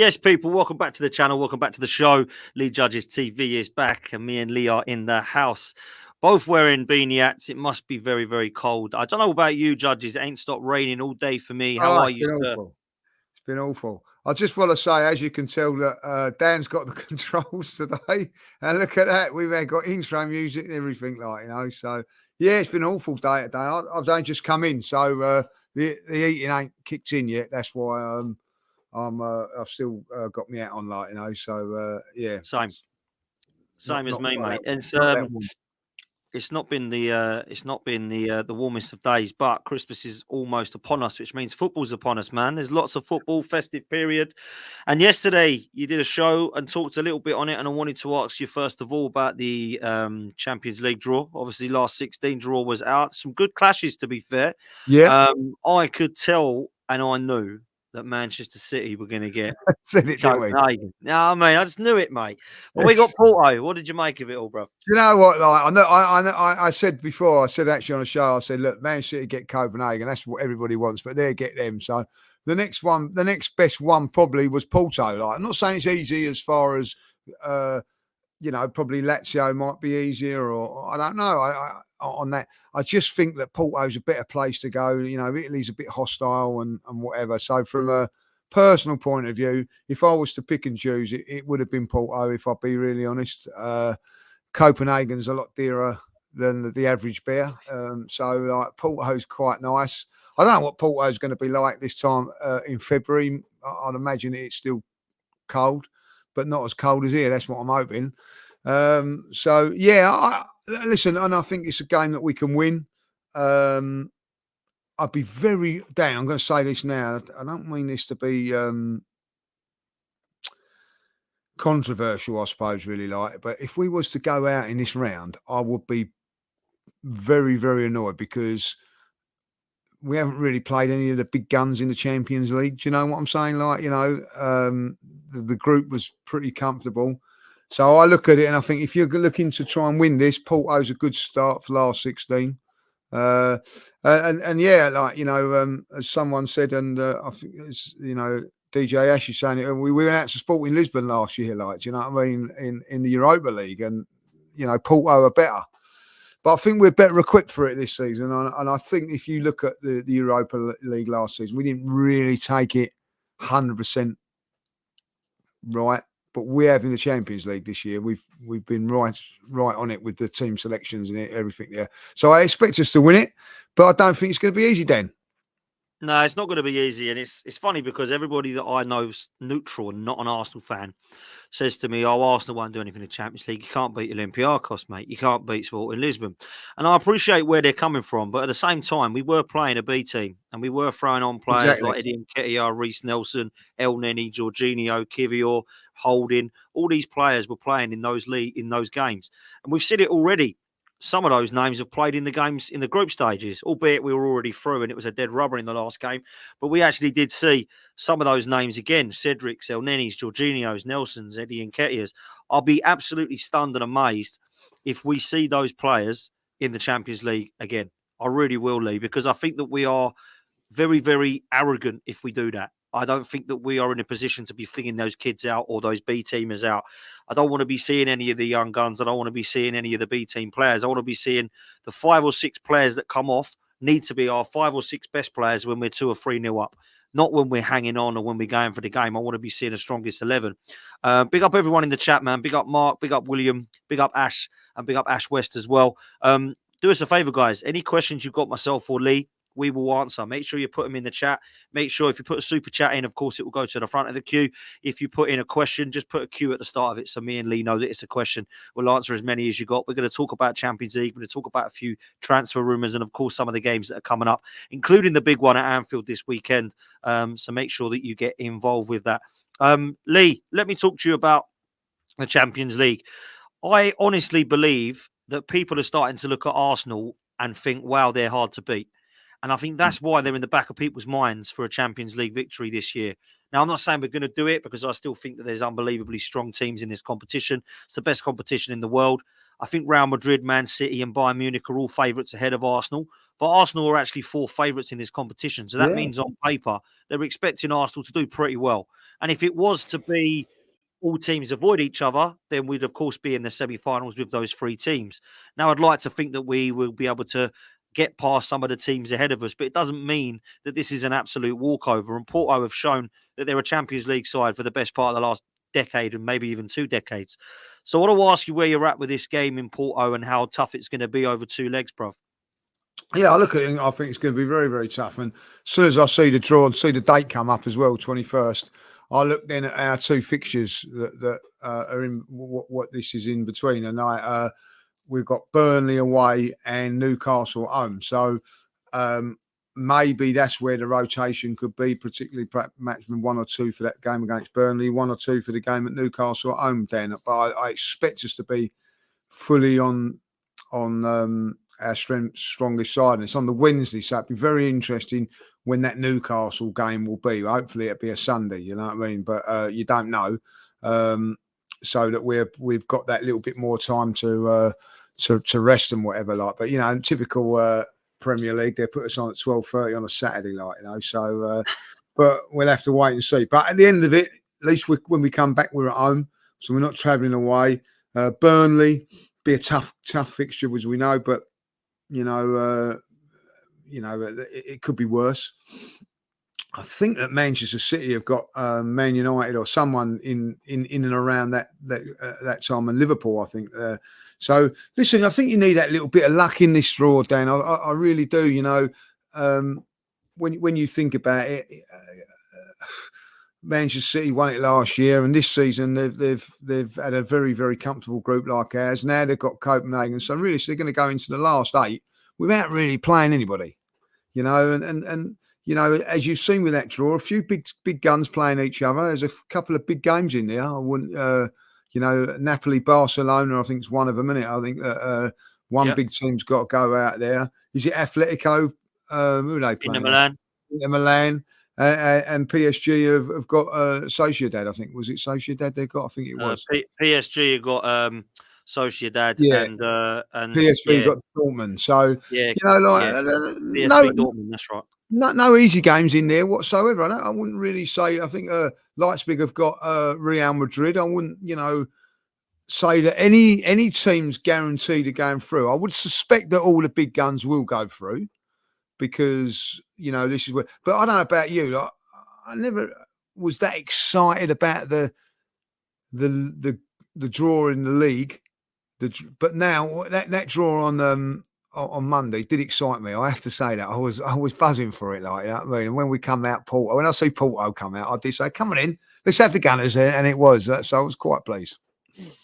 Yes, people, welcome back to the channel. Welcome back to the show. Lee Judges TV is back, and me and Lee are in the house, both wearing beanie hats. It must be very, very cold. I don't know about you, Judges. It ain't stopped raining all day for me. How are It's you, been sir? awful. It's been awful. I just want to say, as you can tell, that Dan's got the controls today. And look at that. We've got intro music and everything, So, yeah, it's been an awful day today. I've only just come in, so the eating ain't kicked in yet. That's why I've still got me hat on, So, yeah. Same as me, mate. It's not been the warmest of days, but Christmas is almost upon us, which means football's upon us, man. There's lots of football, festive period. And yesterday you did a show and talked a little bit on it, and I wanted to ask you first of all about the Champions League draw. Obviously, last 16 draw was out. Some good clashes, to be fair. Yeah. I could tell and I knew that Manchester City were going to get Said it, didn't we? Copenhagen. No, I mean, I just knew it, mate. But we got Porto. What did you make of it all, bro? You know what? I said before. I said actually on the show. I said, look, Man City get Copenhagen. That's what everybody wants, but they get them. So the next best one probably was Porto. I'm not saying it's easy as far as probably Lazio might be easier, or I don't know. On that, I just think that Porto's a better place to go. Italy's a bit hostile and whatever. So from a personal point of view, if I was to pick and choose, it would have been Porto, if I'll be really honest. Copenhagen's a lot dearer than the average beer. So Porto's quite nice. I don't know what Porto's going to be like this time in February. I'd imagine it's still cold, but not as cold as here. That's what I'm hoping. So, yeah, listen, and I think it's a game that we can win. I'd be Dan, I'm going to say this now. I don't mean this to be controversial, I suppose, really, but if we was to go out in this round, I would be very, very annoyed because we haven't really played any of the big guns in the Champions League. Do you know what I'm saying? The group was pretty comfortable. So I look at it and I think if you're looking to try and win this, Porto's a good start for last 16. As someone said, and I think it's, DJ Ash is saying it, we went out to Sporting Lisbon last year, do you know what I mean, in the Europa League, and, Porto are better. But I think we're better equipped for it this season. And I think if you look at the Europa League last season, we didn't really take it 100% right. But we have in the Champions League this year. We've been right on it with the team selections and everything there. So I expect us to win it, but I don't think it's going to be easy, Dan. No, it's not going to be easy. And it's funny because everybody that I know's neutral and not an Arsenal fan says to me, oh, Arsenal won't do anything in the Champions League. You can't beat Olympiacos, mate. You can't beat Sporting Lisbon. And I appreciate where they're coming from. But at the same time, we were playing a B team and we were throwing on players like Eddie Nketiah, Reece Nelson, El Neni, Jorginho, Kivior, Holding. All these players were playing in those games. And we've seen it already. Some of those names have played in the games in the group stages, albeit we were already through and it was a dead rubber in the last game. But we actually did see some of those names again: Cedric's, El Nenis, Jorginho's, Nelson's, Eddie Nketiah's. I'll be absolutely stunned and amazed if we see those players in the Champions League again. I really will, Lee, because I think that we are very, very arrogant if we do that. I don't think that we are in a position to be flinging those kids out or those B teamers out. I don't want to be seeing any of the young guns. I don't want to be seeing any of the B team players. I want to be seeing the 5 or 6 players that come off need to be our 5 or 6 best players when we're 2 or 3-0 up, not when we're hanging on or when we're going for the game. I want to be seeing the strongest 11. Big up everyone in the chat, man. Big up Mark, big up William, big up Ash, and big up Ash West as well. Do us a favour, guys. Any questions you've got myself or Lee, we will answer. Make sure you put them in the chat. Make sure if you put a super chat in, of course, it will go to the front of the queue. If you put in a question, just put a Q at the start of it so me and Lee know that it's a question. We'll answer as many as you got. We're going to talk about Champions League. We're going to talk about a few transfer rumours and, of course, some of the games that are coming up, including the big one at Anfield this weekend. So make sure that you get involved with that. Lee, let me talk to you about the Champions League. I honestly believe that people are starting to look at Arsenal and think, wow, they're hard to beat. And I think that's why they're in the back of people's minds for a Champions League victory this year. Now, I'm not saying we're going to do it because I still think that there's unbelievably strong teams in this competition. It's the best competition in the world. I think Real Madrid, Man City and Bayern Munich are all favourites ahead of Arsenal. But Arsenal are actually 4 favourites in this competition. So that means on paper, they're expecting Arsenal to do pretty well. And if it was to be all teams avoid each other, then we'd of course be in the semi-finals with those 3 teams. Now, I'd like to think that we will be able to get past some of the teams ahead of us, but it doesn't mean that this is an absolute walkover. And Porto have shown that they're a Champions League side for the best part of the last decade and maybe even 2 decades. So I want to ask you where you're at with this game in Porto and how tough it's going to be over 2 legs, bro. Yeah, I look at it and I think it's going to be very, very tough. And as soon as I see the draw and see the date come up as well, 21st, I look then at our 2 fixtures that are in what this is in between. And we've got Burnley away and Newcastle at home. So maybe that's where the rotation could be, particularly perhaps maximum 1 or 2 for that game against Burnley, 1 or 2 for the game at Newcastle at home, Dan. But I expect us to be fully on our strongest side, and it's on the Wednesday, so it'd be very interesting when that Newcastle game will be. Hopefully it'll be a Sunday, you know what I mean, but you don't know, so that we've got that little bit more time to rest and whatever, like. But you know, in typical Premier League, they put us on at 12:30 on a Saturday, like, you know, so but we'll have to wait and see. But at the end of it, at least when we come back, we're at home, so we're not travelling away. Burnley be a tough fixture, as we know, but it could be worse. I think that Manchester City have got Man United or someone in and around that time, and Liverpool, I think. So listen, I think you need that little bit of luck in this draw, Dan. I really do. You know, when you think about it, Manchester City won it last year, and this season they've had a very, very comfortable group like ours. Now they've got Copenhagen, so really they're going to go into the last 8 without really playing anybody, you know. And you know, as you've seen with that draw, a few big guns playing each other. There's a couple of big games in there. I wouldn't, you know, Napoli, Barcelona, I think it's one of them, isn't it? I think one big team's got to go out there. Is it Atletico? Who are they playing? Inter Milan. And PSG have got Sociedad, I think. Was it Sociedad they got? I think it was. PSG got Sociedad and PSV got Dortmund. So, you know, like PSV Dortmund, that's right. No easy games in there whatsoever. I wouldn't really say. I think Leipzig have got Real Madrid. I wouldn't, you know, say that any team's guaranteed of going through. I would suspect that all the big guns will go through, because, you know, this is where. But I don't know about you. Like, I never was that excited about the draw in the league. But now that draw on Monday did excite me. I have to say that I was buzzing for it, like, you know what I mean. And when we come out Porto, when I see Porto come out, I did say, "Come on in, let's have the Gunners there," and it was. So I was quite pleased.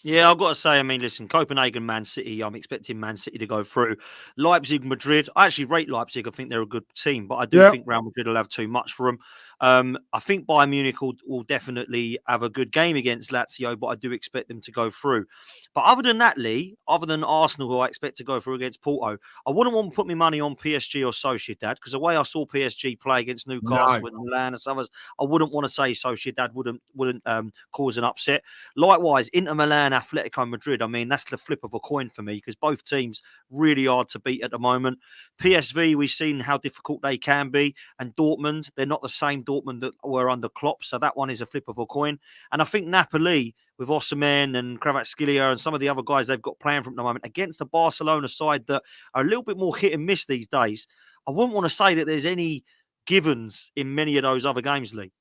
Yeah, I've got to say, I mean, listen, Copenhagen, Man City, I'm expecting Man City to go through. Leipzig, Madrid, I actually rate Leipzig. I think they're a good team, but I do think Real Madrid will have too much for them. I think Bayern Munich will definitely have a good game against Lazio, but I do expect them to go through. But other than that, Lee, other than Arsenal, who I expect to go through against Porto, I wouldn't want to put my money on PSG or Sociedad, because the way I saw PSG play against Newcastle and Milan and some others, I wouldn't want to say Sociedad wouldn't cause an upset. Likewise, Inter Milan, Atletico Madrid, I mean, that's the flip of a coin for me, because both teams really hard to beat at the moment. PSV, we've seen how difficult they can be, and Dortmund, they're not the same Dortmund that were under Klopp, so that one is a flip of a coin. And I think Napoli, with Osimhen and Kvaratskhelia and some of the other guys they've got playing from the moment, against the Barcelona side that are a little bit more hit and miss these days, I wouldn't want to say that there's any givens in many of those other games, Lee.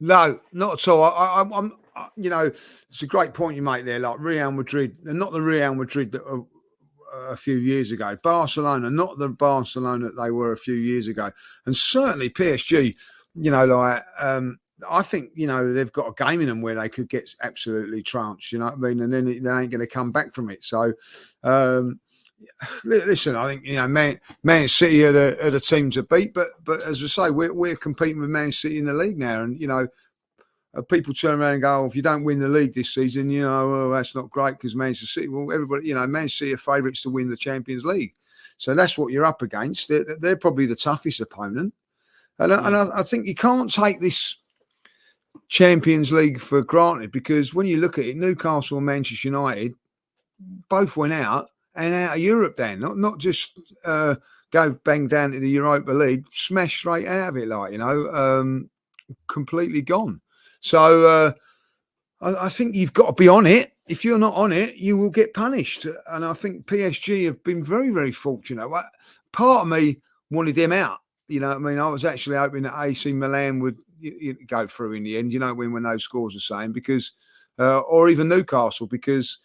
No, not at all. I'm you know, it's a great point you make there. Like Real Madrid, they're not the Real Madrid that a few years ago. Barcelona, not the Barcelona that they were a few years ago. And certainly PSG, you know, like I think, you know, they've got a game in them where they could get absolutely trounced, you know what I mean? And then they ain't going to come back from it. So, listen, I think, you know, Man City are the team to beat. But as I say, we're competing with Man City in the league now. And, you know, people turn around and go, oh, if you don't win the league this season, you know, that's not great because Manchester City. Well, everybody, you know, Man City are favourites to win the Champions League. So that's what you're up against. They're probably the toughest opponent. And I think you can't take this Champions League for granted, because when you look at it, Newcastle and Manchester United both went out and out of Europe then. Not just go bang down to the Europa League, smash straight out of it, like, you know, completely gone. So I think you've got to be on it. If you're not on it, you will get punished. And I think PSG have been very, very fortunate. Part of me wanted them out. You know what I mean? I was actually hoping that AC Milan would go through in the end, you know, when those scores are saying, because, or even Newcastle, because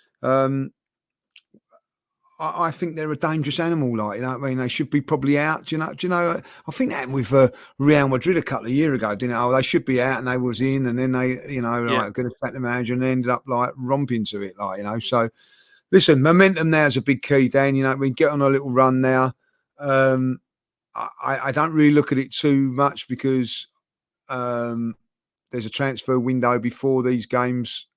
I think they're a dangerous animal, like, you know what I mean? They should be probably out. Do you know? I think that happened with Real Madrid a couple of years ago, didn't it? Oh, they should be out and they was in, and then they, you know, like going to sack the manager and they ended up like romping to it, like, you know. So, listen, momentum now is a big key, Dan. You know, we get on a little run now. I don't really look at it too much because there's a transfer window before these games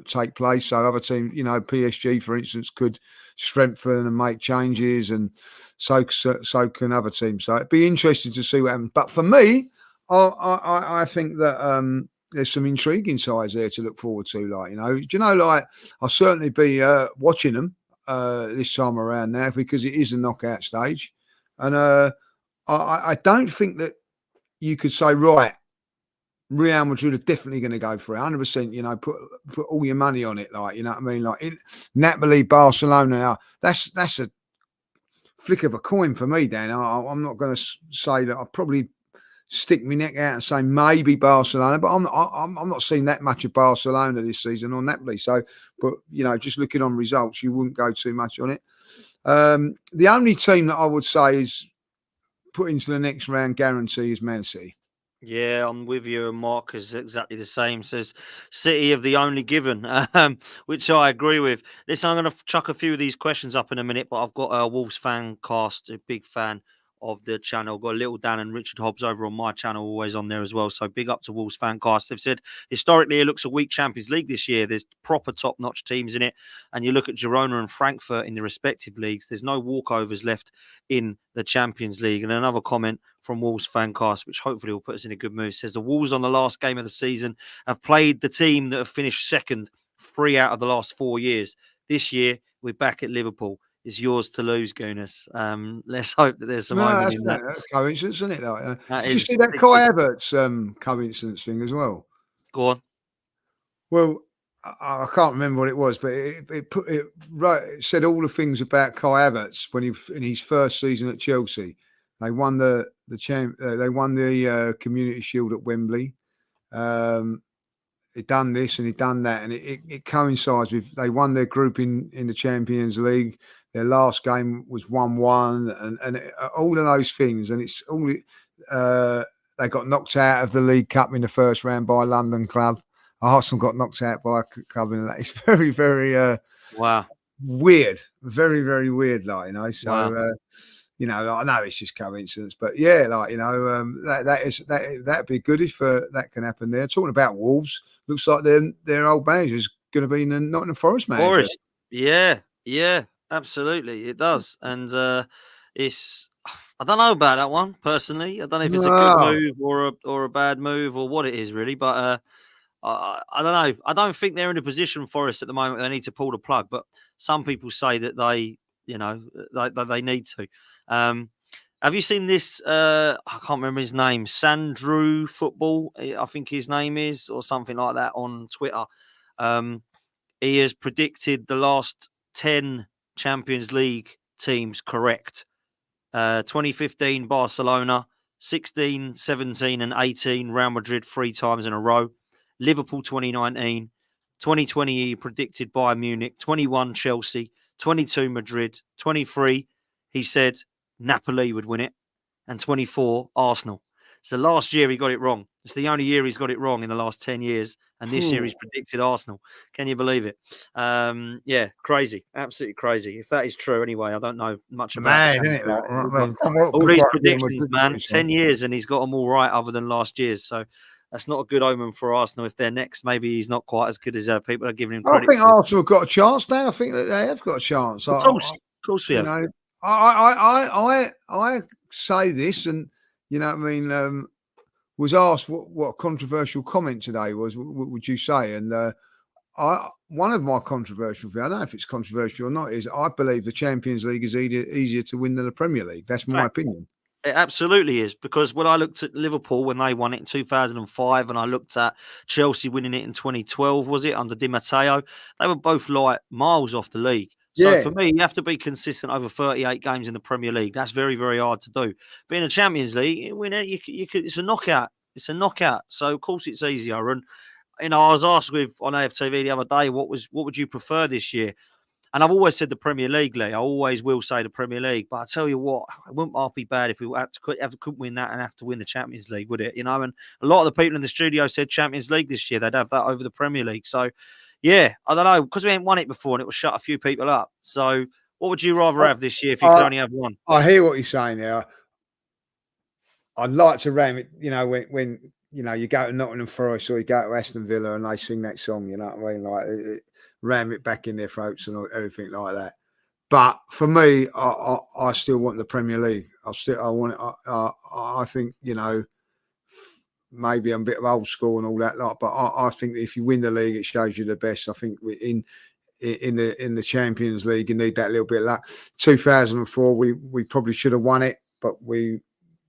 take place. So other teams, you know, PSG, for instance, could strengthen and make changes, and so can other teams. So it'd be interesting to see what happens. But for me, I think that there's some intriguing sides there to look forward to. Like, you know, do you know, like, I'll certainly be watching them this time around now, because it is a knockout stage, and I don't think that you could say, right, Real Madrid are definitely going to go for it, 100%. You know, put all your money on it, like, you know what I mean. Like Napoli, Barcelona, now that's a flick of a coin for me, Dan. I'm not going to say that. I'll probably stick my neck out and say maybe Barcelona, but I'm not seeing that much of Barcelona this season or Napoli. So, but you know, just looking on results, you wouldn't go too much on it. The only team that I would say is put into the next round guarantee is Man City. Yeah, I'm with you. And Mark is exactly the same. Says City of the only given, which I agree with. Listen, I'm going to chuck a few of these questions up in a minute, but I've got a Wolves fan cast, a big fan of the channel. Got Little Dan and Richard Hobbs over on my channel, always on there as well. So big up to Wolves fan cast. They've said historically it looks a weak Champions League this year. There's proper top-notch teams in it, and you look at Girona and Frankfurt in the respective leagues. There's no walkovers left in the Champions League. And another comment from Wolves Fancast, which hopefully will put us in a good mood, says the Wolves on the last game of the season have played the team that have finished second 3 out of the last 4 years. This year, we're back at Liverpool. It's yours to lose, Gunas. Let's hope that there's some omen in that. That's coincidence, isn't it? Like, That did you is see that Kai Havertz coincidence thing as well? Go on. Well, I can't remember what it was, but it said all the things about Kai Havertz when in his first season at Chelsea. They won the Community Shield at Wembley. He done this and he done that, and it coincides with they won their group in the Champions League. Their last game was 1-1, and all of those things, and it's all. They got knocked out of the League Cup in the first round by a London club. Arsenal got knocked out by a club in that. It's very, very wow, weird, very, very weird. Like, you know, so wow. you know, I know it's just coincidence, but yeah, like, you know, that'd be good if that can happen there. Talking about Wolves, looks like their old manager's going to be in Nottingham Forest manager. Forest, yeah, absolutely, it does, and it's. I don't know about that one personally. I don't know if it's a good move or a bad move or what it is really, but I don't know. I don't think they're in a position for us at the moment. They need to pull the plug, but some people say that they, you know, they need to. Have you seen this? I can't remember his name. Sandrew Football, I think his name is, or something like that on Twitter. He has predicted the last 10 Champions League teams correct. 2015 Barcelona, 16, 17 and 18 Real Madrid 3 times in a row. Liverpool 2019, 2020 he predicted Bayern Munich, 21 Chelsea, 22 Madrid, 23 he said Napoli would win it, and 24 Arsenal. So last year he got it wrong. It's the only year he's got it wrong in the last 10 years. And this year he's predicted Arsenal. Can you believe it? Yeah, crazy. Absolutely crazy. If that is true anyway, I don't know much about it. Isn't it? All these predictions, man, 10 years and he's got them all right other than last year's. So that's not a good omen for Arsenal. If they're next, maybe he's not quite as good as people are giving him credit. I think Arsenal have got a chance now. I think that they have got a chance. Of course we have. You know, I say this, and you know what I mean, was asked what a controversial comment today was. What would you say? And one of my controversial things, I don't know if it's controversial or not, is I believe the Champions League is easier to win than the Premier League. That's my opinion. It absolutely is, because when I looked at Liverpool when they won it in 2005, and I looked at Chelsea winning it in 2012, was it under Di Matteo? They were both like miles off the league. So Yeah, for me, you have to be consistent over 38 games in the Premier League. That's very, very hard to do. But in the Champions League, it's a knockout. It's a knockout. So of course it's easier. And I was asked on AFTV the other day, what would you prefer this year? And I've always said the Premier League, Lee. I always will say the Premier League. But I tell you what, it wouldn't be bad if we couldn't win that and have to win the Champions League, would it? And a lot of the people in the studio said Champions League this year. They'd have that over the Premier League. So, yeah, I don't know, because we ain't won it before and it will shut a few people up. So, what would you rather have this year if you could I, only have one? I hear what you're saying there. I'd like to ram it, when you go to Nottingham Forest or you go to Aston Villa and they sing that song, you know what I mean? Like ram it back in their throats and everything like that. But for me, I still want the Premier League. I want it. I think maybe I'm a bit of old school and all that lot, but I think if you win the league, it shows you the best. I think in the Champions League, you need that little bit of luck. 2004, we probably should have won it, but we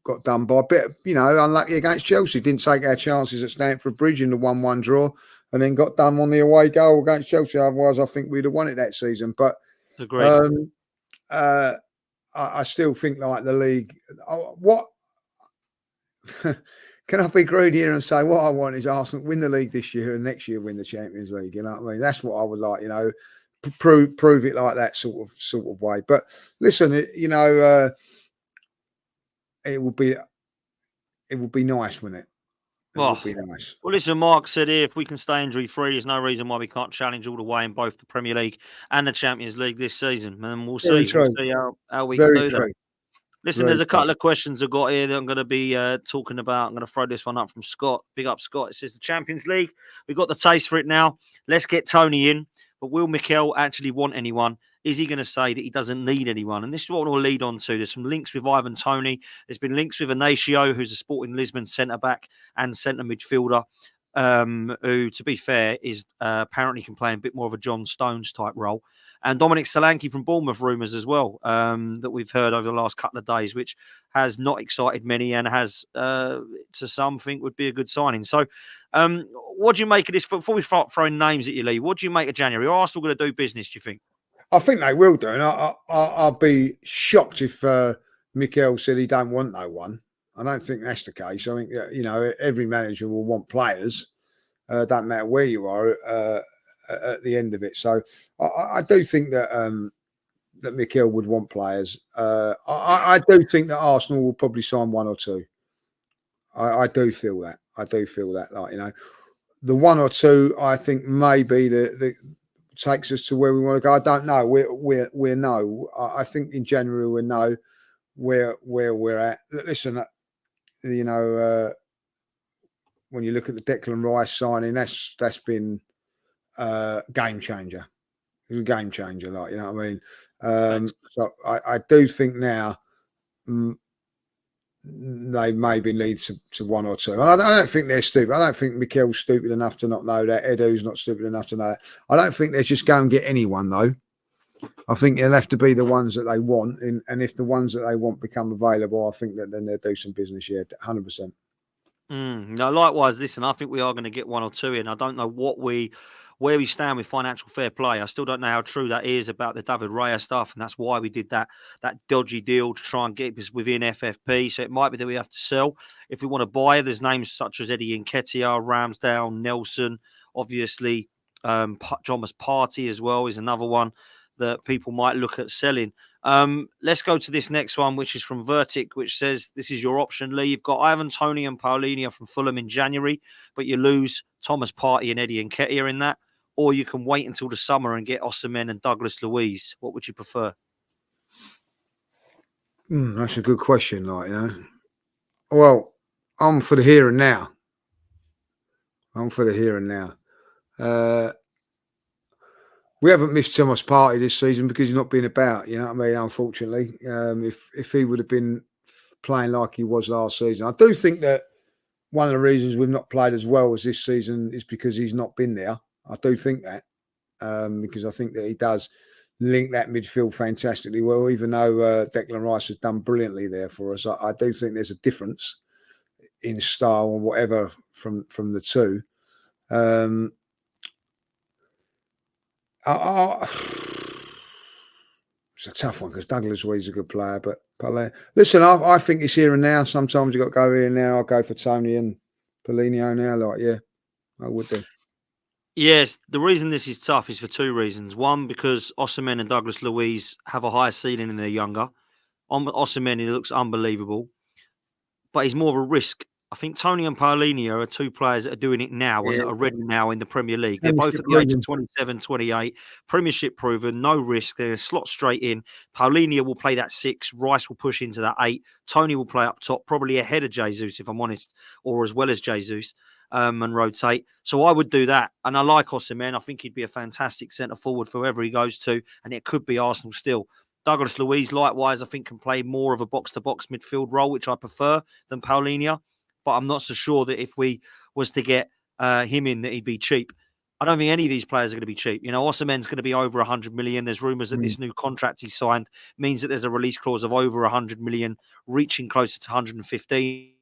got done by a bit, unlucky against Chelsea. Didn't take our chances at Stamford Bridge in the 1-1 draw, and then got done on the away goal against Chelsea. Otherwise, I think we'd have won it that season. But Agreed. I still think like the league. What can I be greedy here and say what I want is Arsenal win the league this year and next year win the Champions League? You know what I mean? That's what I would like. Prove it like that sort of way. But listen, it would be nice, wouldn't it? It would be nice. Well, listen, Mark said here, if we can stay injury free, there's no reason why we can't challenge all the way in both the Premier League and the Champions League this season. And we'll see. We'll see how we can do that. Listen, there's a couple of questions I've got here that I'm going to be talking about. I'm going to throw this one up from Scott. Big up, Scott. It says the Champions League. We've got the taste for it now. Let's get Toney in. But will Mikel actually want anyone? Is he going to say that he doesn't need anyone? And this is what we'll lead on to. There's some links with Ivan Toney. There's been links with Inacio, who's a Sporting Lisbon centre-back and centre midfielder, who, to be fair, is apparently can play a bit more of a John Stones type role. And Dominic Solanke from Bournemouth, rumours as well, that we've heard over the last couple of days, which has not excited many and has, to some, think would be a good signing. So, what do you make of this? Before we start throwing names at you, Lee, what do you make of January? Are Arsenal going to do business, do you think? I think they will do. And I'll be shocked if Mikel said he don't want no one. I don't think that's the case. I think, every manager will want players. Don't matter where you are at the end of it. So I do think that that Mikel would want players. I do think that Arsenal will probably sign one or two. I do feel that. Like, the one or two, I think maybe the takes us to where we want to go. I don't know. We're no. I think in January we'll know where we're at. Listen, when you look at the Declan Rice signing, that's been game changer. It was a game changer, like, you know what I mean? So I do think now they maybe lead to one or two. And I don't think they're stupid. I don't think Mikel's stupid enough to not know that. Edu's not stupid enough to know that. I don't think they'll just go and get anyone, though. I think they'll have to be the ones that they want. And if the ones that they want become available, I think that then they'll do some business here, 100%. No, likewise, listen, I think we are going to get one or two in. I don't know where we stand with financial fair play. I still don't know how true that is about the David Raya stuff, and that's why we did that dodgy deal to try and get us within FFP. So it might be that we have to sell. If we want to buy, there's names such as Eddie Nketiah, Ramsdale, Nelson, obviously Thomas Partey as well is another one that people might look at selling. Let's go to this next one, which is from Vertic, which says this is your option, Lee. You've got Ivan Toney and Paulinho from Fulham in January, but you lose Thomas Partey and Eddie Nketiah in that. Or you can wait until the summer and get Osimhen and Douglas Luiz. What would you prefer? That's a good question, Well, I'm for the here and now. We haven't missed Thomas Partey this season because he's not been about, you know what I mean, unfortunately. If he would have been playing like he was last season. I do think that one of the reasons we've not played as well as this season is because he's not been there. I do think that, because I think that he does link that midfield fantastically well, even though Declan Rice has done brilliantly there for us. I do think there's a difference in style or whatever from the two. It's a tough one because Douglas Luiz is a good player, but listen, I think it's here and now. Sometimes you've got to go here and now. I'll go for Toney and Paulinho now. Like, yeah, I would do. Yes, the reason this is tough is for two reasons. One, because Osimhen and Douglas Luiz have a higher ceiling and they're younger. Osimhen, he looks unbelievable, but he's more of a risk. I think Toney and Paulinho are two players that are doing it now and that are ready now in the Premier League. They're both at the age of 27, 28, Premiership proven, no risk. They're slot straight in. Paulinho will play that 6. Rice will push into that 8. Toney will play up top, probably ahead of Jesus, if I'm honest, or as well as Jesus, and rotate. So I would do that. And I like Osimhen. I think he'd be a fantastic centre forward for whoever he goes to, and it could be Arsenal still. Douglas Luiz, likewise, I think can play more of a box-to-box midfield role, which I prefer than Paulinho. But I'm not so sure that if we was to get him in, that he'd be cheap. I don't think any of these players are going to be cheap. You know, Osimhen's going to be over 100 million. There's rumours that this new contract he signed means that there's a release clause of over 100 million, reaching closer to 115.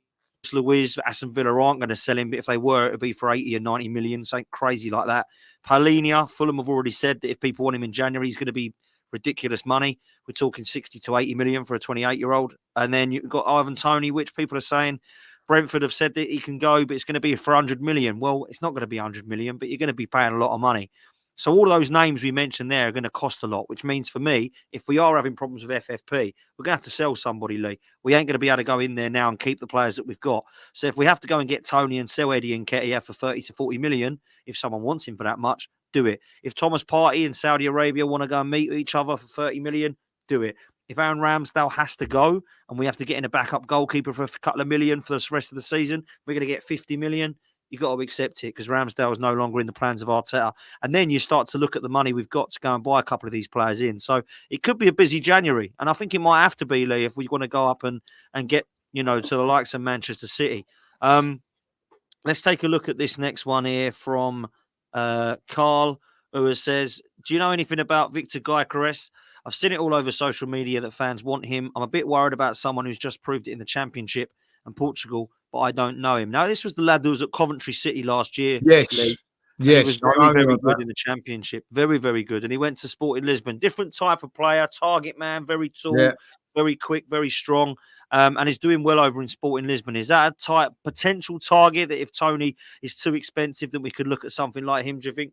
Luiz, Aston Villa aren't going to sell him, but if they were, it would be for 80 or 90 million, something crazy like that. Paulinho, Fulham have already said that if people want him in January, he's going to be ridiculous money. We're talking 60 to 80 million for a 28-year-old. And then you've got Ivan Toney, which people are saying Brentford have said that he can go, but it's going to be for 100 million. Well, it's not going to be 100 million, but you're going to be paying a lot of money. So all those names we mentioned there are going to cost a lot, which means for me, if we are having problems with FFP, we're going to have to sell somebody, Lee. We ain't going to be able to go in there now and keep the players that we've got. So if we have to go and get Toney and sell Eddie and Nketiah for 30 to 40 million, if someone wants him for that much, do it. If Thomas Partey and Saudi Arabia want to go and meet each other for 30 million, do it. If Aaron Ramsdale has to go and we have to get in a backup goalkeeper for a couple of million for the rest of the season, we're going to get 50 million. You've got to accept it because Ramsdale is no longer in the plans of Arteta. And then you start to look at the money we've got to go and buy a couple of these players in. So it could be a busy January. And I think it might have to be, Lee, if we want to go up and get, you know, to the likes of Manchester City. Let's take a look at this next one here from Carl, who says, do you know anything about Victor Gyökeres? I've seen it all over social media that fans want him. I'm a bit worried about someone who's just proved it in the Championship and Portugal, but I don't know him. Now, this was the lad who was at Coventry City last year. Yes. Lee, yes. He was very, very good in the Championship. Very, very good. And he went to Sporting Lisbon. Different type of player, target man, very tall, very quick, very strong. And is doing well over in Sporting Lisbon. Is that a type potential target that if Toney is too expensive, then we could look at something like him, do you think?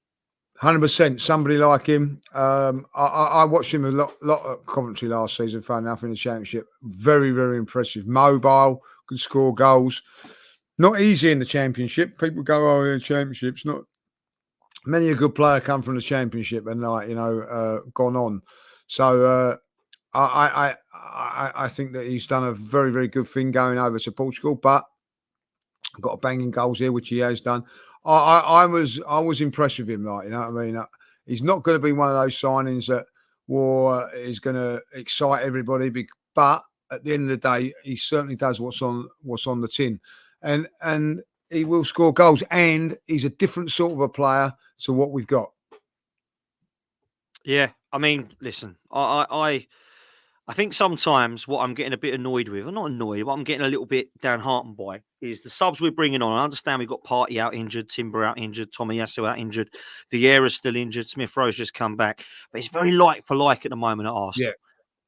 100%. Somebody like him. I watched him a lot at Coventry last season, fun enough, in the Championship. Very, very impressive. Mobile, can score goals. Not easy in the Championship. People go, oh, in the Championship's not. Many a good player come from the Championship and, like, you know, gone on. So I think that he's done a very, very good thing going over to Portugal, but got a banging goals here, which he has done. I was impressed with him, like, you know what I mean? He's not going to be one of those signings that is going to excite everybody, but at the end of the day, he certainly does what's on the tin, and he will score goals, and he's a different sort of a player to what we've got. Yeah, I mean, listen, I think sometimes what I'm getting a bit annoyed with, or not annoyed, what I'm getting a little bit downhearted by is the subs we're bringing on. I understand we've got Partey out injured, Timber out injured, Tomiyasu out injured, Vieira's still injured, Smith Rowe's just come back. But it's very like for like at the moment at Arsenal. Yeah.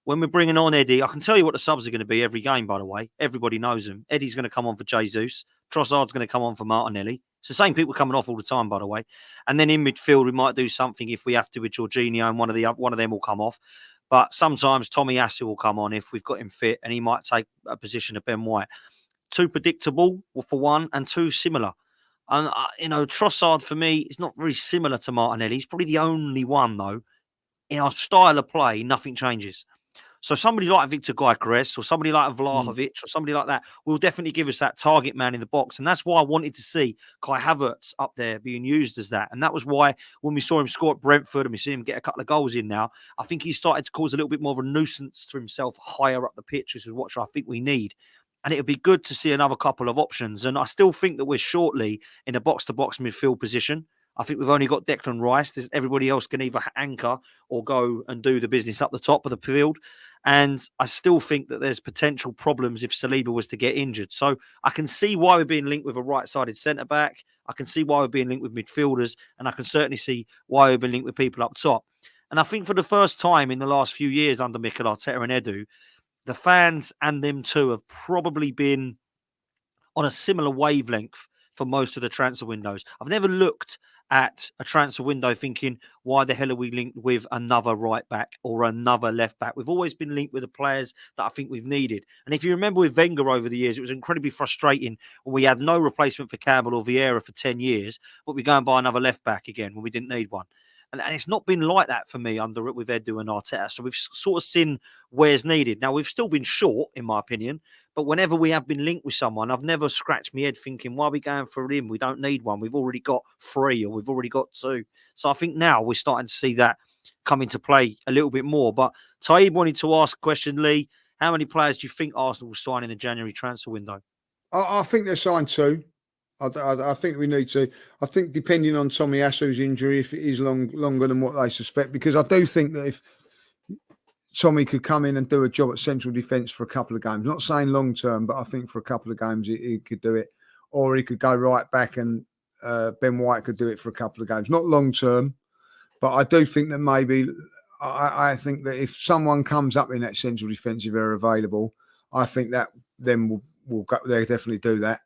When we're bringing on Eddie, I can tell you what the subs are going to be every game, by the way. Everybody knows them. Eddie's going to come on for Jesus. Trossard's going to come on for Martinelli. It's the same people coming off all the time, by the way. And then in midfield, we might do something if we have to with Jorginho, and one of them will come off. But sometimes Tomiyasu will come on if we've got him fit, and he might take a position of Ben White. Too predictable for one, and too similar. And, you know, Trossard for me is not very similar to Martinelli. He's probably the only one, though. In our style of play, nothing changes. So somebody like Victor Gyökeres or somebody like Vlahovic or somebody like that will definitely give us that target man in the box. And that's why I wanted to see Kai Havertz up there being used as that. And that was why when we saw him score at Brentford and we see him get a couple of goals in now, I think he started to cause a little bit more of a nuisance to himself higher up the pitch, which is what I think we need. And it would be good to see another couple of options. And I still think that we're shortly in a box-to-box midfield position. I think we've only got Declan Rice. Everybody else can either anchor or go and do the business up the top of the field. And I still think that there's potential problems if Saliba was to get injured. So I can see why we're being linked with a right-sided centre-back. I can see why we're being linked with midfielders. And I can certainly see why we've been linked with people up top. And I think for the first time in the last few years under Mikel Arteta and Edu, the fans and them too have probably been on a similar wavelength for most of the transfer windows. I've never looked at a transfer window thinking, why the hell are we linked with another right back or another left back? We've always been linked with the players that I think we've needed. And if you remember with Wenger over the years, it was incredibly frustrating when we had no replacement for Campbell or Vieira for 10 years, but we go and buy another left back again when we didn't need one. And it's not been like that for me under with Edu and Arteta. So we've sort of seen where's needed. Now, we've still been short, in my opinion, but whenever we have been linked with someone, I've never scratched my head thinking, why are we going for him? We don't need one. We've already got 3 or we've already got 2. So I think now we're starting to see that come into play a little bit more. But Taib wanted to ask a question, Lee. How many players do you think Arsenal will sign in the January transfer window? I think they're signed 2. I think we need to. I think depending on Tomiyasu's injury, if it is longer than what they suspect, because I do think that if Tommy could come in and do a job at central defence for a couple of games, not saying long term, but I think for a couple of games he could do it, or he could go right back and Ben White could do it for a couple of games, not long term, but I do think that maybe I think that if someone comes up in that central defensive area available, I think that then will go, they'll definitely do that.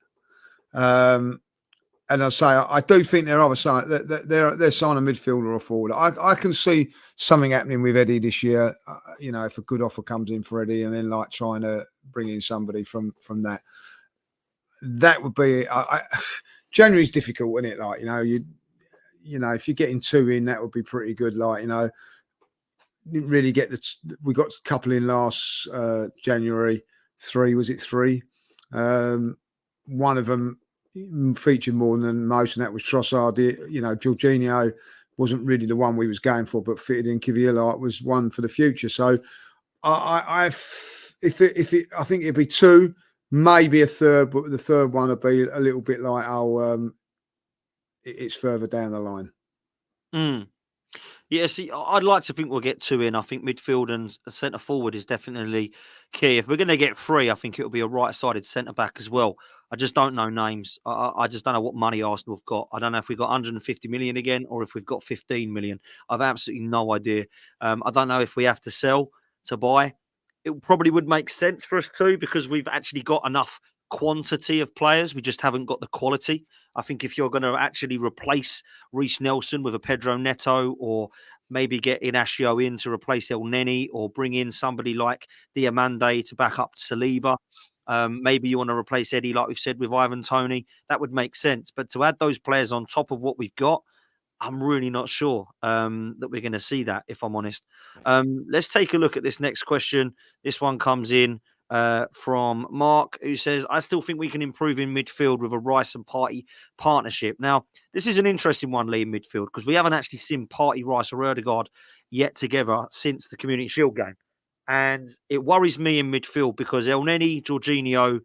And I say I do think they're other side. They're signing a midfielder or forward. I can see something happening with Eddie this year. If a good offer comes in for Eddie, and then like trying to bring in somebody from that. That would be. January's difficult, isn't it? Like if you're getting 2 in, that would be pretty good. Like didn't really get we got a couple in last January. 3 was it 3? One of them featured more than most, and that was Trossard. Jorginho wasn't really the one we was going for, but fitted in. Kivior was one for the future. So I think it'd be 2, maybe a third, but the third one would be a little bit like it's further down the line. Yeah, see, I'd like to think we'll get 2 in. I think midfield and centre forward is definitely key. If we're going to get 3, I think it'll be a right-sided centre back as well. I just don't know names. I just don't know what money Arsenal have got. I don't know if we've got 150 million again or if we've got 15 million. I've absolutely no idea. I don't know if we have to sell to buy. It probably would make sense for us too, because we've actually got enough quantity of players. We just haven't got the quality. I think if you're going to actually replace Reece Nelson with a Pedro Neto, or maybe get Inacio in to replace El Neni, or bring in somebody like Diamande to back up Saliba, maybe you want to replace Eddie, like we've said, with Ivan Toney, that would make sense. But to add those players on top of what we've got, I'm really not sure that we're going to see that, if I'm honest. Let's take a look at this next question. This one comes in from Mark, who says, I still think we can improve in midfield with a Rice and Partey partnership. Now, this is an interesting one, Lee, in midfield, because we haven't actually seen Partey, Rice or Odegaard yet together since the Community Shield game. And it worries me in midfield because El Neni, Jorginho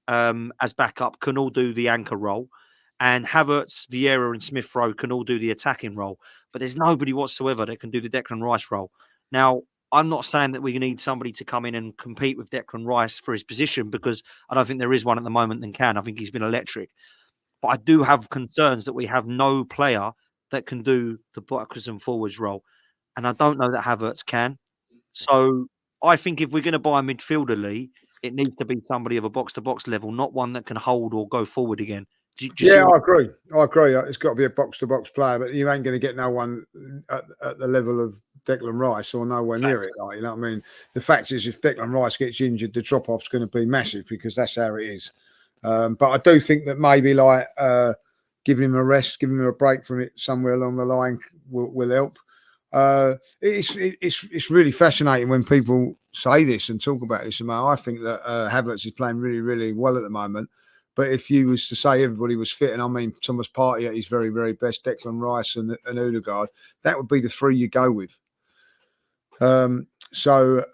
as backup can all do the anchor role. And Havertz, Vieira and Smith Rowe can all do the attacking role. But there's nobody whatsoever that can do the Declan Rice role. Now, I'm not saying that we need somebody to come in and compete with Declan Rice for his position, because I don't think there is one at the moment that can. I think he's been electric. But I do have concerns that we have no player that can do the backwards and forwards role. And I don't know that Havertz can. So I think if we're going to buy a midfielder, Lee, it needs to be somebody of a box-to-box level, not one that can hold or go forward again. Do you see I agree. It's got to be a box-to-box player, but you ain't going to get no one at the level of Declan Rice or nowhere near it. Like, you know what I mean? The fact is, if Declan Rice gets injured, the drop-off's going to be massive, because that's how it is. But I do think that maybe like giving him a rest, giving him a break from it somewhere along the line will help. It's really fascinating when people say this and talk about this. I think that Havertz is playing really, really well at the moment. But if you was to say everybody was fit, and I mean Thomas Partey at his very, very best, Declan Rice and Odegaard, that would be the 3 you go with. I still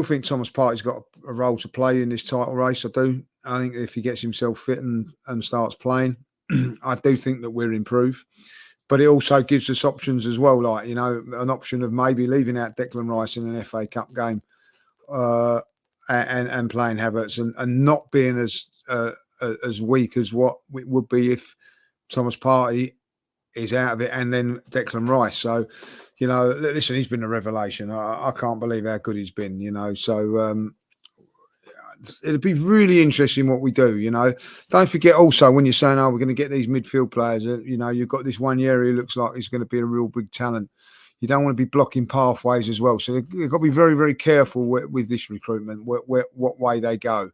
think Thomas Partey's got a role to play in this title race. I do. I think if he gets himself fit and starts playing, I do think that we're improved. But it also gives us options as well, like, you know, an option of maybe leaving out Declan Rice in an FA Cup game and playing Havertz and not being as weak as what it would be if Thomas Partey is out of it and then Declan Rice. So, you know, listen, he's been a revelation. I can't believe how good he's been, you know. So it'd be really interesting what we do, you know. Don't forget also when you're saying, oh, we're going to get these midfield players, you know, you've got this one year who looks like he's going to be a real big talent. You don't want to be blocking pathways as well. So you've got to be very, very careful with this recruitment, what way they go.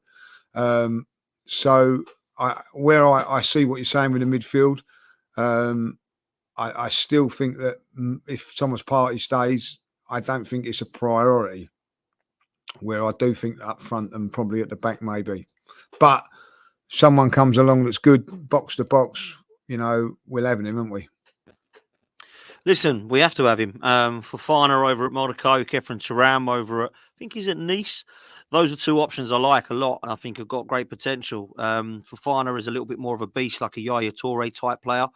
So I see what you're saying with the midfield. I still think that if Thomas Partey stays, I don't think it's a priority. Where I do think up front and probably at the back maybe. But someone comes along that's good, box to box, you know, we'll have him, haven't we? Listen, we have to have him. Fofana over at Monaco, Kefren Turam over at, I think he's at Nice. Those are two options I like a lot and I think have got great potential. Fofana is a little bit more of a beast, like a Yaya Toure type player.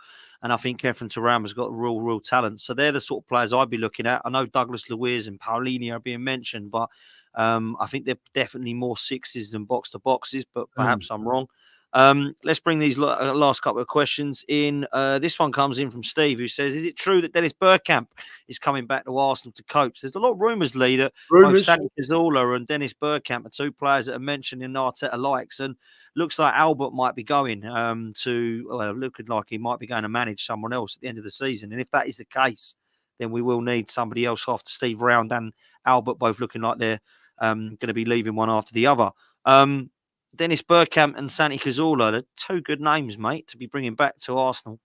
And I think Kefren Turam has got real talent. So they're the sort of players I'd be looking at. I know Douglas Luiz and Paulinho are being mentioned, but I think they're definitely more sixes than box to boxes, but perhaps I'm wrong. Let's bring these last couple of questions in. This one comes in from Steve, who says, is it true that Dennis Bergkamp is coming back to Arsenal to coach? There's a lot of rumours, Lee, that both Santi Cazorla and Dennis Bergkamp are two players that are mentioned in Arteta likes, and looks like Albert might be going looking like he might be going to manage someone else at the end of the season. And if that is the case, then we will need somebody else after Steve Round and Albert, both looking like they're going to be leaving one after the other. Dennis Bergkamp and Santi Cazorla, they're two good names, mate, to be bringing back to Arsenal.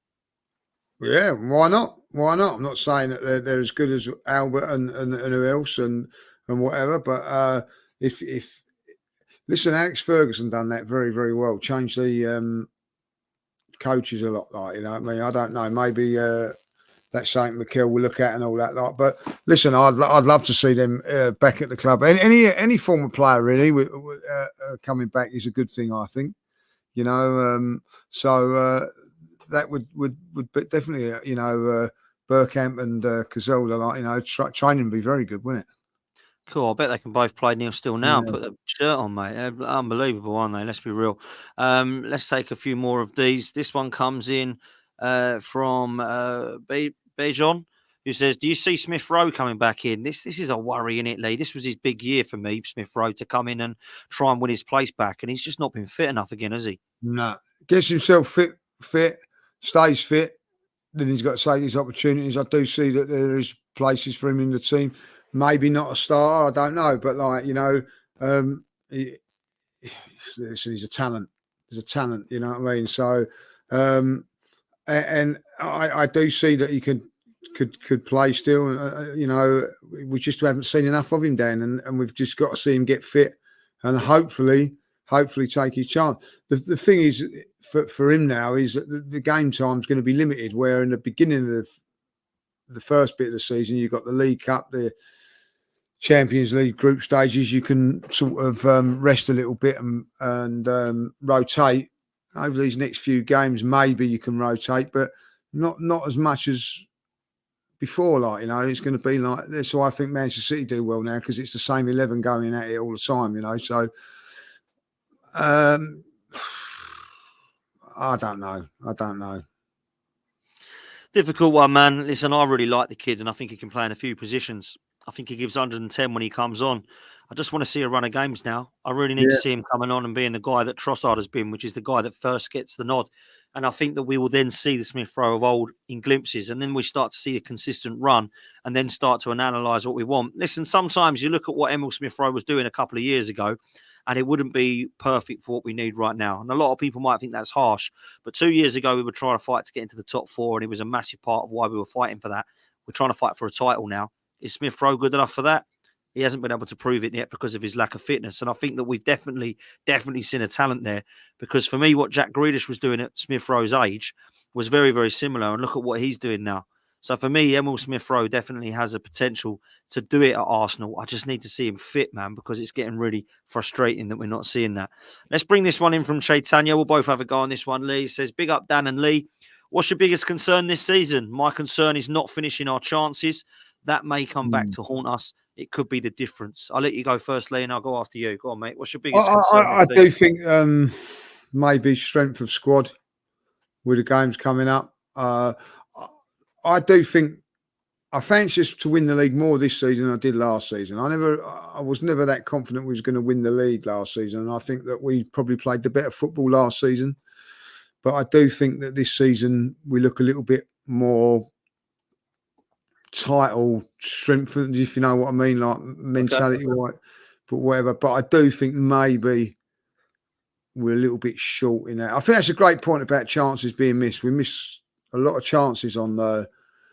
Yeah, why not? Why not? I'm not saying that they're as good as Albert and who else and whatever, but if listen, Alex Ferguson done that very, very well. Changed the coaches a lot, like, you know what I mean? I don't know, maybe that's something McKell will look at and all that lot. But listen, I'd love to see them back at the club. Any former player really coming back is a good thing, I think. You know, that would be definitely, you know, Bergkamp and Cazorla, like, you know, training would be very good, wouldn't it? Cool. I bet they can both play Neil Still now and put the shirt on, mate. They're unbelievable, aren't they? Let's be real. Let's take a few more of these. This one comes in from Bejon, who says, do you see Smith Rowe coming back in? This is a worry, isn't it, Lee? This was his big year for me, Smith Rowe, to come in and try and win his place back. And he's just not been fit enough again, has he? No. Gets himself fit, stays fit. Then he's got to take his opportunities. I do see that there is places for him in the team. Maybe not a starter, I don't know, but like, you know, he's a talent. He's a talent, you know what I mean? So, and I do see that he could play still. You know, we just haven't seen enough of him, Dan, and we've just got to see him get fit and hopefully take his chance. The thing is for him now is that the game time is going to be limited. Where in the beginning of the first bit of the season, you've got the League Cup, the Champions League group stages, you can sort of rest a little bit and rotate over these next few games. Maybe you can rotate, but not as much as before. Like, you know, it's going to be like this. So I think Manchester City do well now because it's the same 11 going at it all the time. You know, so I don't know. Difficult one, man. Listen, I really like the kid, and I think he can play in a few positions. I think he gives 110 when he comes on. I just want to see a run of games now. I really need to see him coming on and being the guy that Trossard has been, which is the guy that first gets the nod. And I think that we will then see the Smith Rowe of old in glimpses, and then we start to see a consistent run and then start to analyse what we want. Listen, sometimes you look at what Emil Smith Rowe was doing a couple of years ago, and it wouldn't be perfect for what we need right now. And a lot of people might think that's harsh, but 2 years ago, we were trying to fight to get into the top four, and it was a massive part of why we were fighting for that. We're trying to fight for a title now. Is Smith Rowe good enough for that? He hasn't been able to prove it yet because of his lack of fitness. And I think that we've definitely seen a talent there, because for me, what Jack Grealish was doing at Smith Rowe's age was very, very similar. And look at what he's doing now. So for me, Emil Smith-Rowe definitely has a potential to do it at Arsenal. I just need to see him fit, man, because it's getting really frustrating that we're not seeing that. Let's bring this one in from Chaitanya. We'll both have a go on this one. Lee says, big up Dan and Lee. What's your biggest concern this season? My concern is not finishing our chances. That may come back to haunt us. It could be the difference. I'll let you go first, Lee, and I'll go after you. Go on, mate. What's your biggest concern? I do think maybe strength of squad with the games coming up. I do think I fancy us to win the league more this season than I did last season. I was never that confident we was going to win the league last season, and I think that we probably played the better football last season. But I do think that this season we look a little bit more title strengthened, if you know what I mean, like mentality, right? But whatever. But I do think maybe we're a little bit short in that. I think that's a great point about chances being missed. We missed a lot of chances on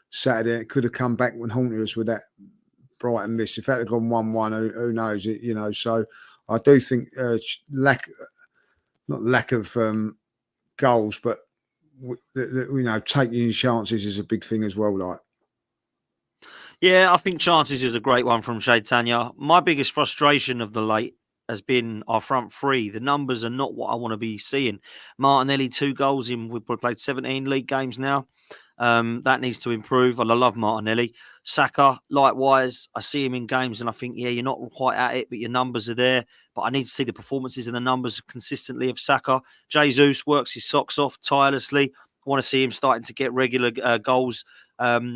Saturday. It could have come back when haunted us with that Brighton miss. If that had gone 1-1, who knows? You know. So I do think not lack of goals, but you know, taking chances is a big thing as well. Like, yeah, I think chances is a great one from Shade Tanya. My biggest frustration of the late has been our front three. The numbers are not what I want to be seeing. Martinelli, 2 goals in. We've played 17 league games now. That needs to improve. I love Martinelli. Saka, likewise. I see him in games and I think, yeah, you're not quite at it, but your numbers are there. But I need to see the performances and the numbers consistently of Saka. Jesus works his socks off tirelessly. I want to see him starting to get regular goals,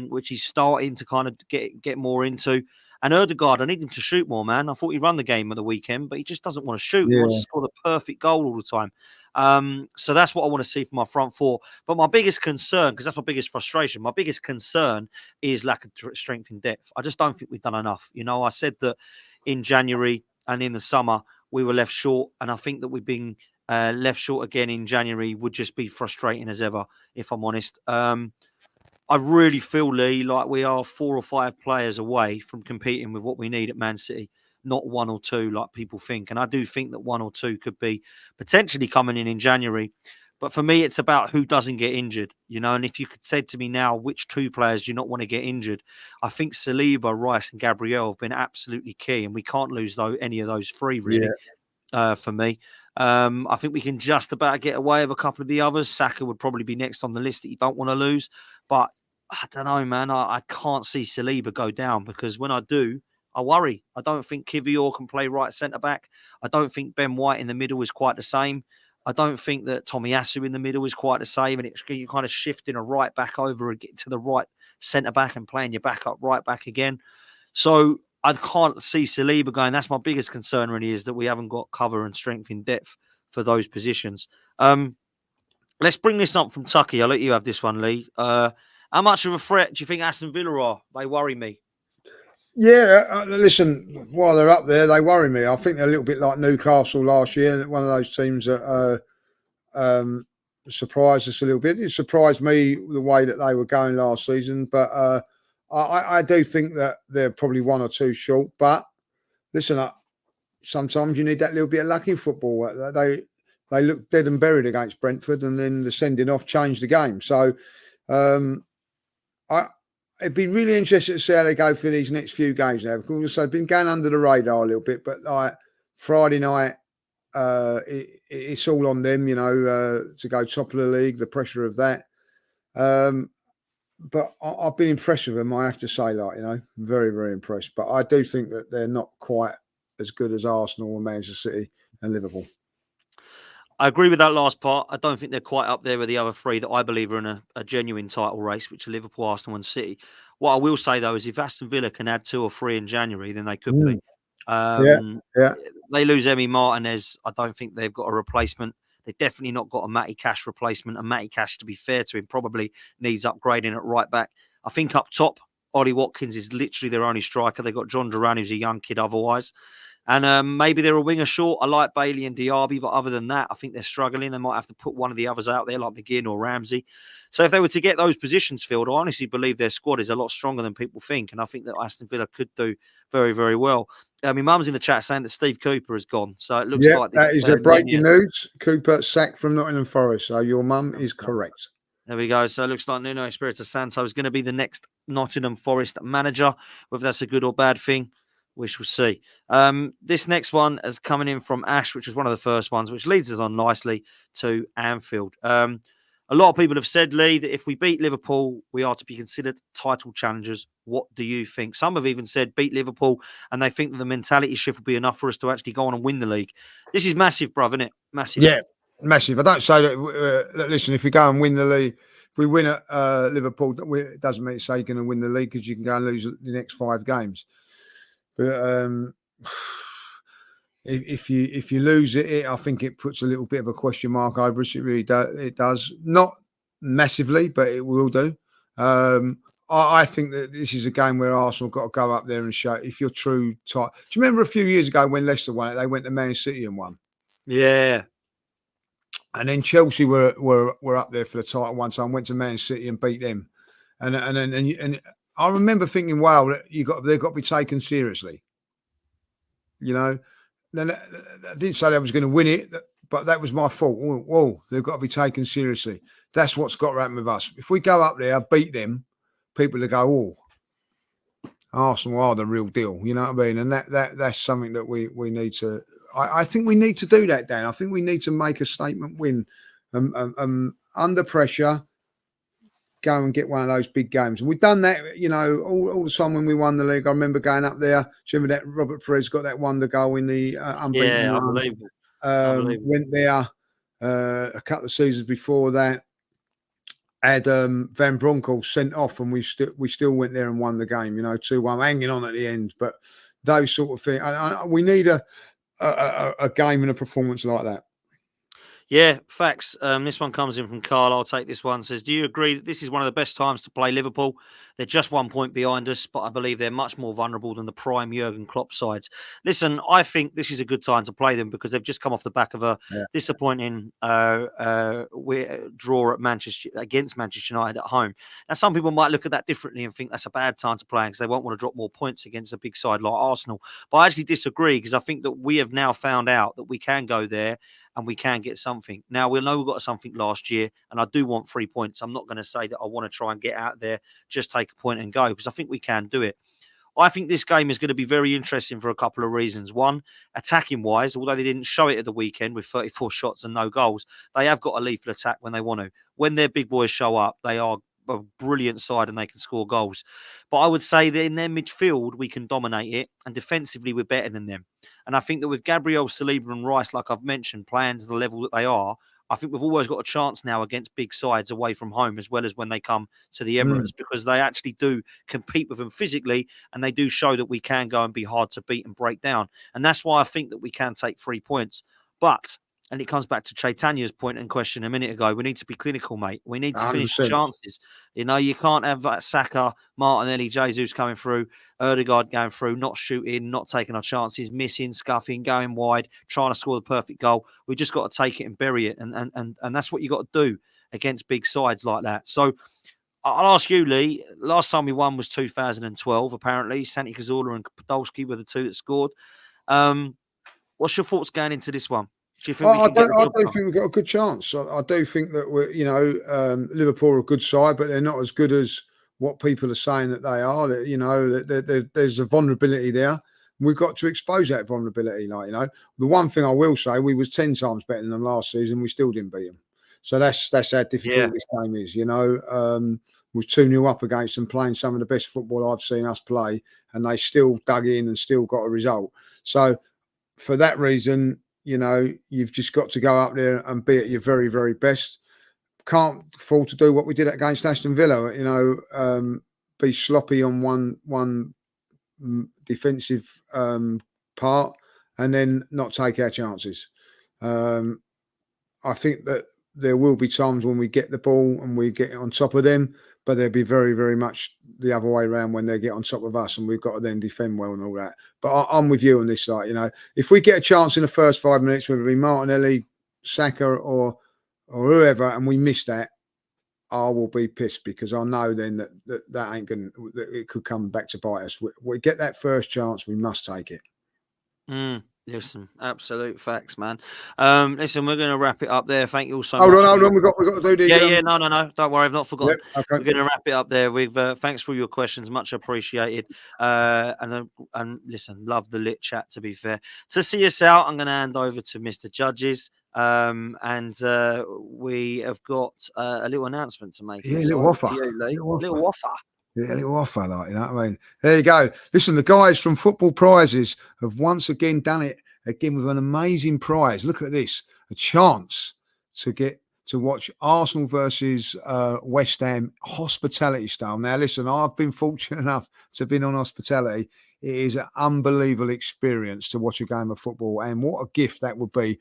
which he's starting to kind of get more into. And Ødegaard, I need him to shoot more, man. I thought he'd run the game at the weekend, but he just doesn't want to shoot. He wants to score the perfect goal all the time. So that's what I want to see from my front four. But my biggest concern, because that's my biggest frustration, my biggest concern is lack of strength in depth. I just don't think we've done enough. You know, I said that in January and in the summer we were left short, and I think that we've been left short again in January would just be frustrating as ever, if I'm honest. I really feel, Lee, like we are 4 or 5 players away from competing with what we need at Man City, not 1 or 2 like people think. And I do think that 1 or 2 could be potentially coming in January. But for me, it's about who doesn't get injured, you know. And if you could say to me now, which 2 players do you not want to get injured? I think Saliba, Rice and Gabriel have been absolutely key. And we can't lose any of those 3, really, for me. I think we can just about get away with a couple of the others. Saka would probably be next on the list that you don't want to lose. But I don't know, man. I can't see Saliba go down because when I do, I worry. I don't think Kivior can play right centre-back. I don't think Ben White in the middle is quite the same. I don't think that Tomiyasu in the middle is quite the same. And you're kind of shifting a right back over and getting to the right centre-back and playing your backup right back again. So I can't see Saliba going. That's my biggest concern really, is that we haven't got cover and strength in depth for those positions. Let's bring this up from Tucky. I'll let you have this one, Lee. How much of a threat do you think Aston Villa are? They worry me. Yeah, listen, while they're up there, they worry me. I think they're a little bit like Newcastle last year, one of those teams that surprised us a little bit. It surprised me the way that they were going last season, but I do think that they're probably 1 or 2 short. But listen, sometimes you need that little bit of luck in football. They looked dead and buried against Brentford, and then the sending off changed the game. So it'd be really interesting to see how they go for these next few games now, because they've been going under the radar a little bit. But like Friday night, it's all on them, you know, to go top of the league, the pressure of that. But I've been impressed with them, I have to say, like, you know, very, very impressed. But I do think that they're not quite as good as Arsenal and Manchester City and Liverpool. I agree with that last part. I don't think they're quite up there with the other 3 that I believe are in a genuine title race, which are Liverpool, Arsenal and City. What I will say, though, is if Aston Villa can add 2 or 3 in January, then they could be. They lose Emi Martinez. I don't think they've got a replacement. They've definitely not got a Matty Cash replacement. And Matty Cash, to be fair to him, probably needs upgrading at right back. I think up top, Ollie Watkins is literally their only striker. They've got John Duran, who's a young kid otherwise. And maybe they're a winger short. I like Bailey and Diaby, but other than that, I think they're struggling. They might have to put one of the others out there, like McGinn or Ramsey. So if they were to get those positions filled, I honestly believe their squad is a lot stronger than people think. And I think that Aston Villa could do very, very well. I mean, Mum's in the chat saying that Steve Cooper has gone. So it looks like... that is a breaking news. Cooper sacked from Nottingham Forest. So your mum is correct. There we go. So it looks like Nuno Espirito Santo is going to be the next Nottingham Forest manager. Whether that's a good or bad thing, we shall see. This next one is coming in from Ash, which was one of the first ones, which leads us on nicely to Anfield. A lot of people have said, Lee, that if we beat Liverpool, we are to be considered title challengers. What do you think? Some have even said beat Liverpool, and they think that the mentality shift will be enough for us to actually go on and win the league. This is massive, bruv, isn't it? Massive. Yeah, massive. I don't say that. Listen, if we go and win the league, if we win at Liverpool, it doesn't mean to say you're going to win the league because you can go and lose the next 5 games. But if you lose it, I think it puts a little bit of a question mark over us. It really does. It does not massively, but it will do. I think that this is a game where Arsenal got to go up there and show if you're true tight. Do you remember a few years ago when Leicester won it? They went to Man City and won. Yeah. And then Chelsea were up there for the title one time. Went to Man City and beat them. And I remember thinking, wow, they've got to be taken seriously. You know, then I didn't say they was going to win it, but that was my fault. Whoa, they've got to be taken seriously. That's what's got to happen with us. If we go up there, beat them, people will go, oh, Arsenal are the real deal. You know what I mean? And that's something that we need to. I think we need to do that, Dan. I think we need to make a statement win. Under pressure, go and get one of those big games. And we've done that, you know, all the time when we won the league. I remember going up there. Do you remember that Robert Perez got that wonder goal in the unbeaten Yeah, run? Unbelievable. Went there a couple of seasons before that. Had Van Bronckhorst sent off, and we still went there and won the game. You know, 2-1, hanging on at the end. But those sort of things, we need a game and a performance like that. Yeah, facts. This one comes in from Carl. I'll take this one. Says, do you agree that this is one of the best times to play Liverpool? They're just 1 point behind us, but I believe they're much more vulnerable than the prime Jurgen Klopp sides. Listen, I think this is a good time to play them because they've just come off the back of a disappointing draw at against Manchester United at home. Now, some people might look at that differently and think that's a bad time to play because they won't want to drop more points against a big side like Arsenal. But I actually disagree because I think that we have now found out that we can go there and we can get something. Now, we know we got something last year, and I do want 3 points. I'm not going to say that I want to try and get out there, just take a point and go, because I think we can do it. I think this game is going to be very interesting for a couple of reasons. One, attacking-wise, although they didn't show it at the weekend with 34 shots and no goals, they have got a lethal attack when they want to. When their big boys show up, they are a brilliant side and they can score goals. But I would say that in their midfield, we can dominate it, and defensively, we're better than them. And I think that with Gabriel, Saliba and Rice, like I've mentioned, playing to the level that they are, I think we've always got a chance now against big sides away from home, as well as when they come to the Emirates, because they actually do compete with them physically, and they do show that we can go and be hard to beat and break down. And that's why I think that we can take 3 points. But, and it comes back to Chaitanya's point and question a minute ago, we need to be clinical, mate. We need to finish the chances. You know, you can't have that Saka, Martinelli, Jesus coming through, Erdegaard going through, not shooting, not taking our chances, missing, scuffing, going wide, trying to score the perfect goal. We just got to take it and bury it. And that's what you got to do against big sides like that. So I'll ask you, Lee. Last time we won was 2012, apparently. Santi Cazorla and Podolski were the two that scored. What's your thoughts going into this one? Do you think I do think we've got a good chance. I do think that we're, you know, Liverpool are a good side, but they're not as good as what people are saying that they are. That, you know, there's a vulnerability there. We've got to expose that vulnerability. Like, you know, the one thing I will say, we was 10 times better than them last season. We still didn't beat them. So that's how difficult this game is. You know, was 2-0 up against them, playing some of the best football I've seen us play, and they still dug in and still got a result. So for that reason, you know, you've just got to go up there and be at your very, very best. Can't afford to do what we did against Aston Villa, you know, be sloppy on one defensive part and then not take our chances. I think that there will be times when we get the ball and we get on top of them, but there'll be very, very much the other way around when they get on top of us, and we've got to then defend well and all that. But I'm with you on this side. You know, if we get a chance in the first 5 minutes, whether it be Martinelli, Saka, or whoever, and we miss that, I will be pissed, because I know then that ain't going. That it could come back to bite us. We get that first chance, we must take it. Listen, absolute facts, man. Listen, we're going to wrap it up there. Thank you all so Hold much. on, hold on. We've got to do the. Yeah. No. Don't worry, I've not Yep. forgotten. Okay. We're going to wrap it up there. We've thanks for your questions, much appreciated. And listen, love the lit chat. To be fair, to see us out, I'm going to hand over to Mr. Judges. And we have got a little announcement to make. Yeah, So little over offer. to you, Lee. Little offer. Little offer. Yeah, a little offer, like, you know what I mean? There you go. Listen, the guys from Football Prizes have once again done it again with an amazing prize. Look at this, a chance to get to watch Arsenal versus West Ham hospitality style. Now, listen, I've been fortunate enough to have been on hospitality. It is an unbelievable experience to watch a game of football, and what a gift that would be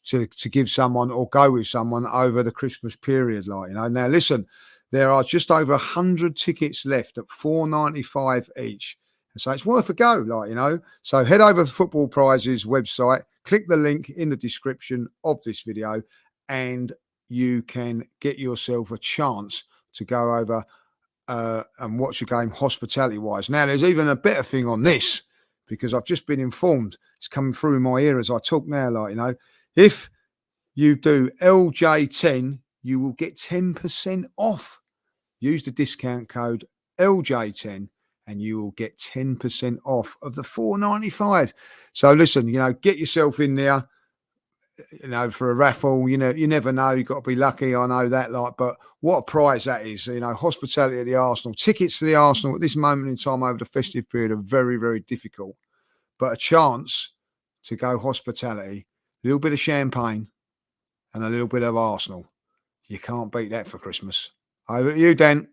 to give someone or go with someone over the Christmas period. Like, you know, now listen, there are just over 100 tickets left at $4.95 each. So it's worth a go, like, you know. So head over to Football Prizes website, click the link in the description of this video, and you can get yourself a chance to go over and watch a game hospitality-wise. Now, there's even a better thing on this, because I've just been informed. It's coming through in my ear as I talk now, like, you know. If you do LJ10, you will get 10% off. Use the discount code LJ10 and you will get 10% off of the $4.95. So listen, you know, get yourself in there, you know, for a raffle. You know, you never know. You've got to be lucky. I know that, like, but what a prize that is. You know, hospitality at the Arsenal. Tickets to the Arsenal at this moment in time over the festive period are very, very difficult. But a chance to go hospitality, a little bit of champagne and a little bit of Arsenal. You can't beat that for Christmas. Over to you, Dan.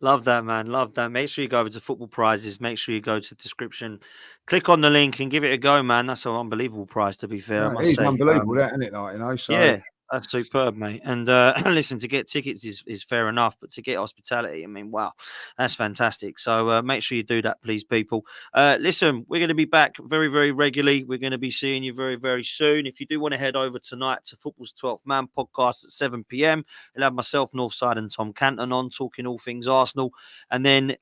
Love that, man. Love that. Make sure you go over to Football Prizes. Make sure you go to the description, click on the link, and give it a go, man. That's an unbelievable prize, to be fair. I No, must it's say. unbelievable, that, isn't it? Like, you know, so Yeah, that's superb, mate. And listen, to get tickets is fair enough, but to get hospitality, I mean, wow, that's fantastic. So make sure you do that, please, people. Listen, we're going to be back very, very regularly. We're going to be seeing you very, very soon. If you do want to head over tonight to Football's 12th Man podcast at 7 p.m., we'll have myself, Northside, and Tom Canton on talking all things Arsenal. And then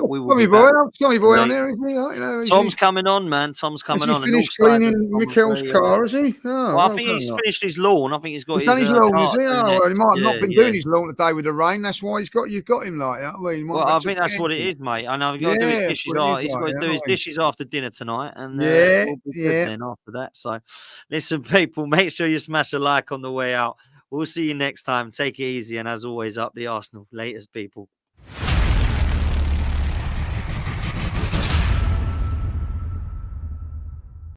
we will be back. Tommy boy on there, isn't he? Like, you know, Tom's coming on, man. Tom's has coming he on. And finished Northside cleaning and Tom Mikel's car, has he? Oh, well, I well think done, he's like. finished his lawn. I think he's got He's done his lawn, is car he? to Oh, well, he next. might have Yeah, not been doing his lawn today with the rain. That's why you've got him like that. I mean, Well, I think that's what it is, mate. I know he's got to do his dishes. He's got to do his dishes after dinner tonight, and we'll be good then after that. So, listen, people, make sure you smash a like on the way out. We'll see you next time. Take it easy, and as always, up the Arsenal. Latest, people.